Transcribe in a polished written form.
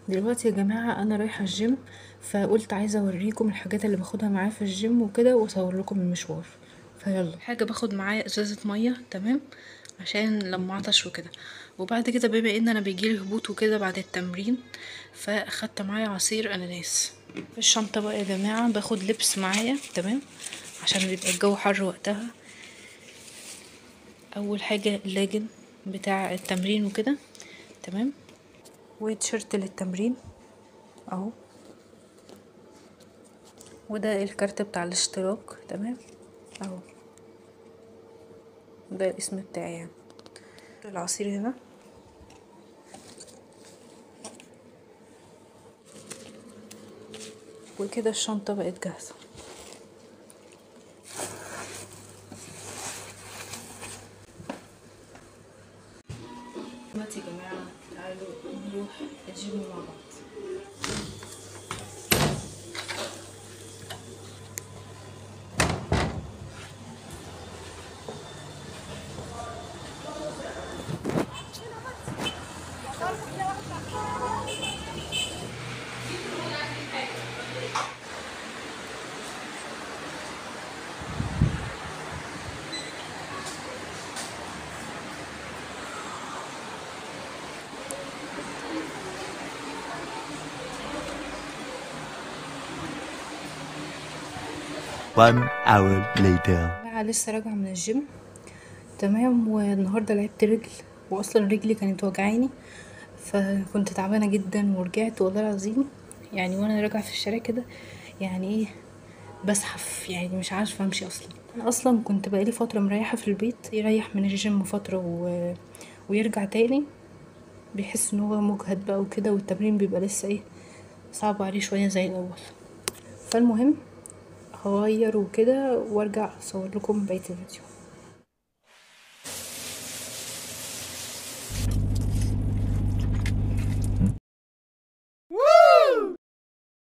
دلوقتي يا جماعة انا رايحة الجيم، فقلت عايزة اوريكم الحاجات اللي باخدها معايا في الجيم وكده واصور لكم المشوار. فيلا، حاجة باخد معايا ازازة مية، تمام، عشان لما عطش وكده. وبعد كده بما ان انا بيجيلي هبوط وكده بعد التمرين، فاخدت معايا عصير اناناس. في الشنطة بقى يا جماعة باخد لبس معايا، تمام، عشان بيبقى الجو حر وقتها. اول حاجة اللاجن بتاع التمرين وكده، تمام، وتيشيرت للتمرين اهو، وده الكارت بتاع الاشتراك، تمام، اهو، ده الاسم بتاعي يعني. العصير هنا، وكده الشنطة بقت جاهزة. دلوقتي يا جماعة تعالوا نروح الجيم مع بعض. One hour later. أنا لسه راجعة من الجيم، تمام، والنهاردة لعبت رجل، واصلا رجلي كانت وجعاني، فكنت تعبانة جدا ورجعت والله العظيم. يعني وانا راجعة في الشارع كده، يعني ايه، بزحف، يعني مش عارفة امشي اصلا. انا اصلا كنت بقالي فترة مريحة في البيت، يريح من الجيم فترة ويرجع تاني، بيحس ان هو مجهد بقى وكده، والتمرين بيبقى لسه ايه، صعب عليه شوية زي الاول. فالمهم هغير وكده وارجع اصور لكم بقية الفيديو.